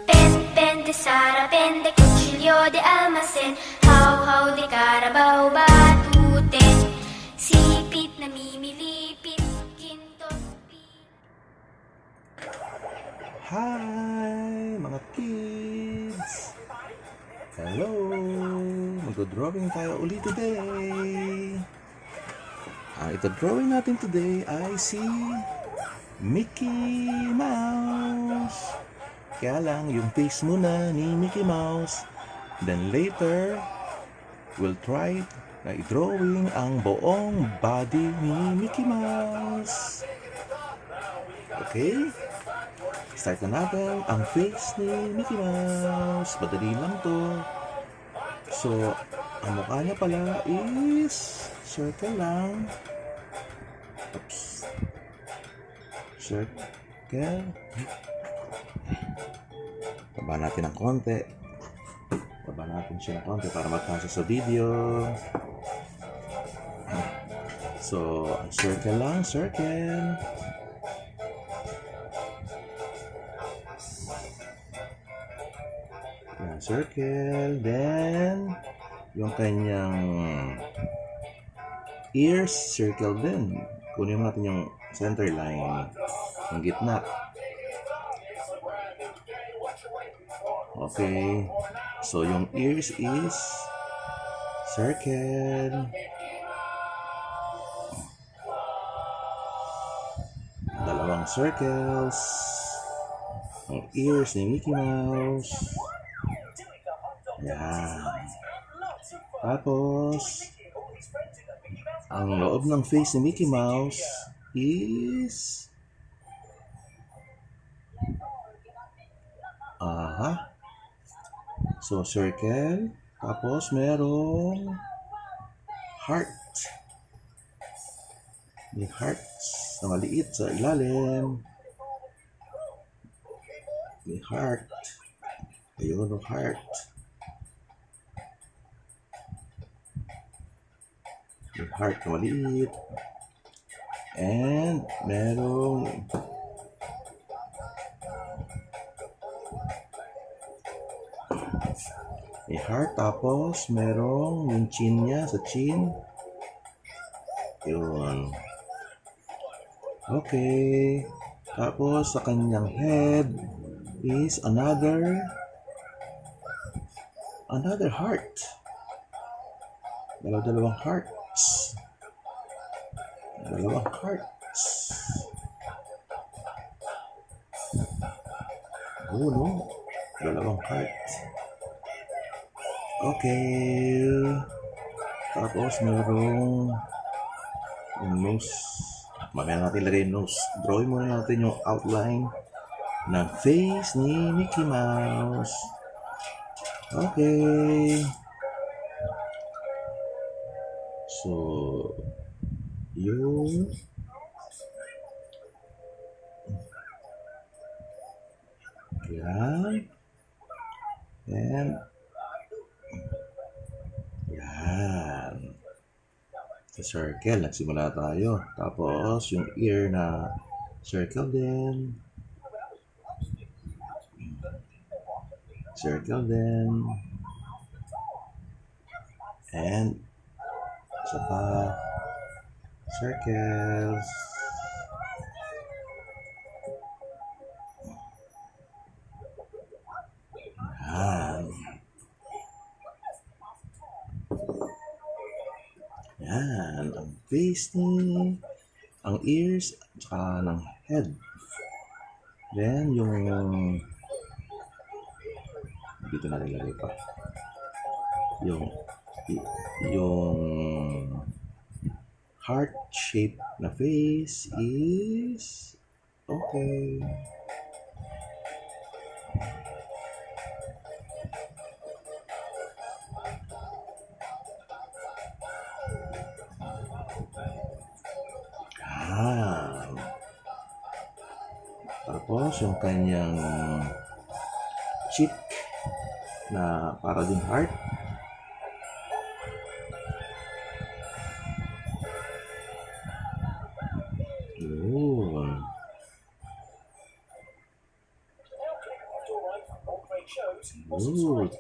Pente, sarapente, cuchillo de almacén, how de carabao, batuten, sipit na mimilipit, ginto, Hi mga kids! Hello! Mag-drawing tayo ulit today! Ang ito-drawing natin today ay si Mickey Mouse! Kaya lang, yung face muna ni Mickey Mouse. Then later, we'll try na i-drawing ang buong body ni Mickey Mouse. Okay? Start na natin ang face ni Mickey Mouse. Madali lang to. So, ang mukha niya pala is circle lang. Oops. Circle. Baba natin ng konti. Baba natin siya ng konti para magkasya sa video. So, circle lang, circle. Yan, circle. Then, yung kanyang ears, circle din. Kunin natin yung center line. Yung gitna. Okay. So, yung ears is circle. Dalawang circles. Ang ears ni Mickey Mouse. Yan. Tapos, ang loob ng face ni Mickey Mouse is so circle, tapos merong heart. May hearts na maliit sa ilalim. May heart. Ayun ang heart. May heart na maliit. And merong may heart, tapos merong yung chin niya sa chin. Yun. Okay. Tapos sa kanyang head is another heart. Dalawang hearts. Dalawang hearts. Oh no. Dalawang hearts. Okay. Tapos merong yung nose. Mamaya natin lagay yung nose. Drawing muna natin yung outline ng face ni Mickey Mouse. Okay. So, yung yan. And yan. Sa circle, nagsimula tayo. Tapos, yung ear na circle din. Circle din. And, isa pa. Circles. Yan. Yan, ang face ni, ang ears, tsaka ng head. Then, yung dito natin lagay pa. Yung heart shape na face is okay. Tapos yung kanyang cheek na para din heart. Yun. Good.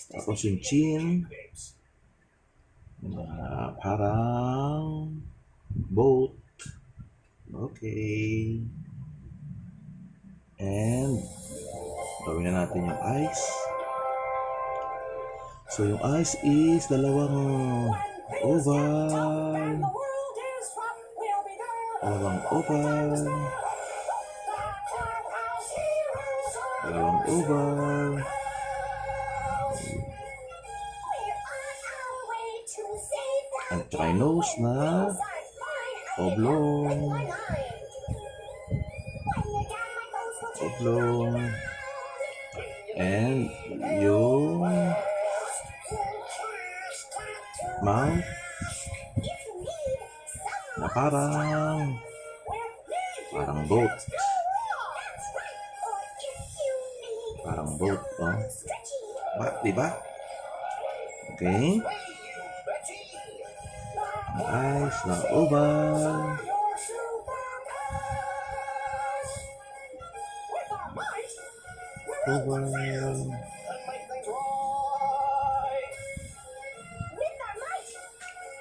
Tapos yung chin, parang boat. Okay. And gawin na natin yung eyes. So yung eyes is dalawang oval. Dalawang oval. Dalawang oval. At try nose na oblong. Oblong. And yung mouth na parang boat. Parang boat, oh. Diba? Okay. Ang eyes na oval. Oval.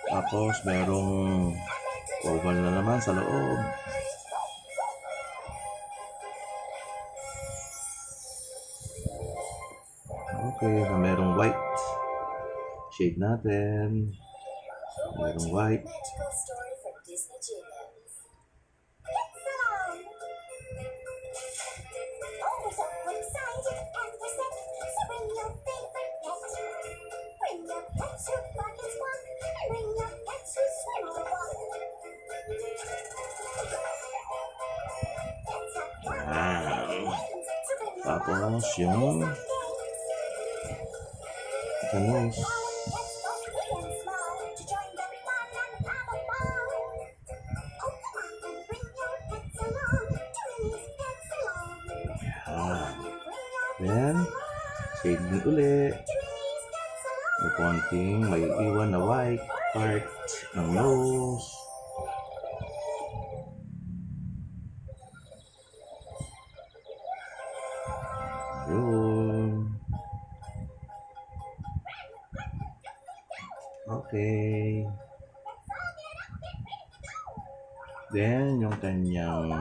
Tapos merong oval na naman sa loob. Okay, na merong white. Shade natin. Merong white. Tapos yung nose. Then, shading uli. May konting may iwan na white part ng nose. Yun. Okay. Then, yung kanyang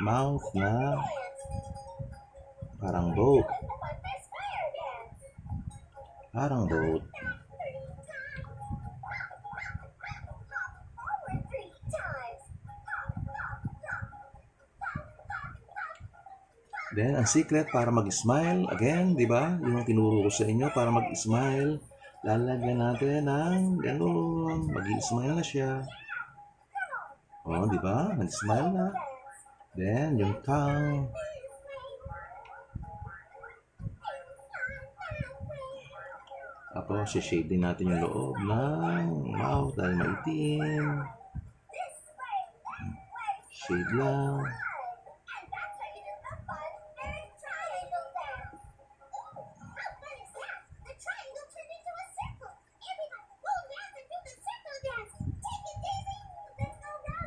mouth na parang boat. Parang boat. Then, ang secret para mag-smile, again, di ba? Yung tinuro ko sa inyo, para mag-smile, lalagyan natin ng gano'n. Mag-smile na siya. O, di ba? Nag-smile na. Then, yung tongue. Tapos, shade din natin yung loob ng mouth dahil maitim. Shade lang.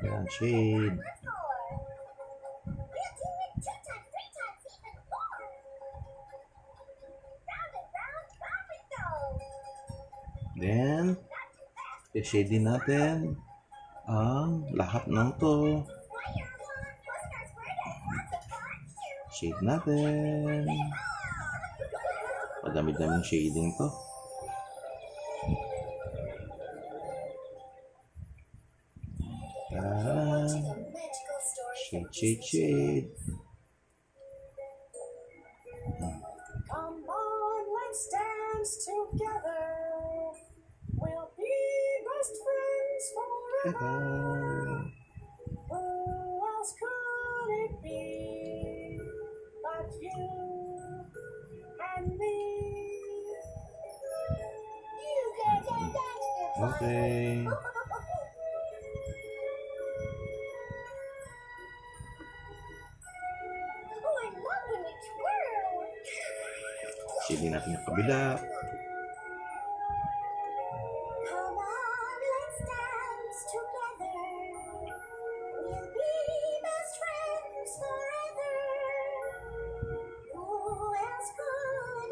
Yan, shade. Then, i-shade din natin ang lahat ng to. Shade natin. Madami-daming shading to. Yan. Shade, shade, shade. Come on, let's dance together. We'll be best friends forever. Who else could it be but you and me? You can dance with me. Okay. Oh, I love when we twirl. Shade natin yung kabila. Come on, let's dance together. We'll be best friends forever. Who else could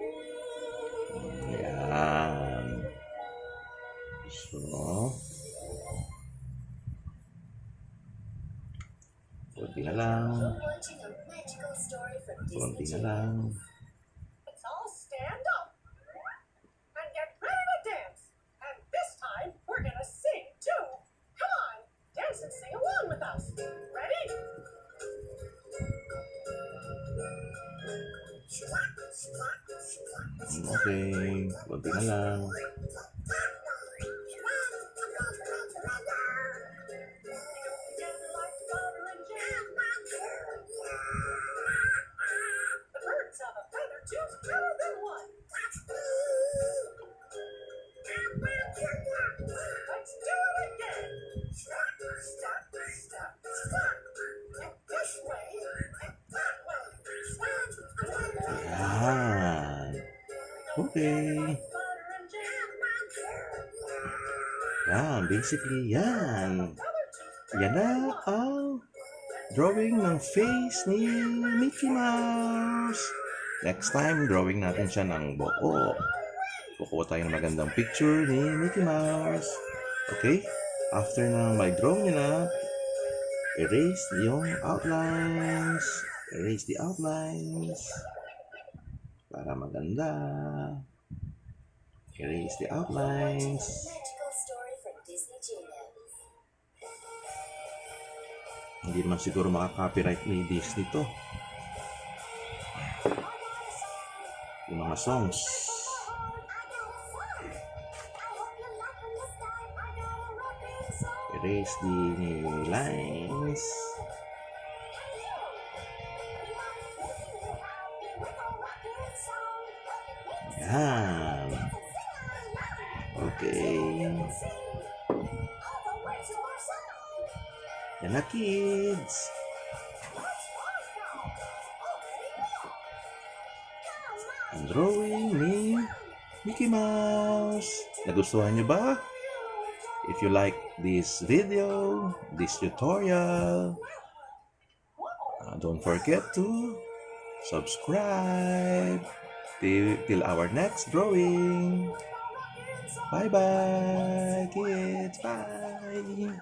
Yan. So, konti na lang. Konti na lang. Let's all stand up and get ready to dance. And this time, we're gonna sing too. Come on, dance and sing along with us. Ready? Okay, konti na lang. The birds have a feather two's better than one. Let's do it again. And this way, and that way. Yan. Okay. Yan, basically, yan. Yan na ang drawing ng face ni Mickey Mouse. Next time, drawing natin siya ng buo. Kukuha tayo ng magandang picture ni Mickey Mouse. Okay? After na may draw niya na, erase yung outlines. Erase the outlines. Para maganda. Erase the outlines. Hindi naman siguro makaka-copyright ni Disney to. Yung mga songs. Erase the lines. Yan. Okay. Yan na, kids. Ang drawing ni Mickey Mouse. Nagustuhan nyo ba? If you like this video, this tutorial, don't forget to subscribe till our next drawing. Bye bye, kids. Bye.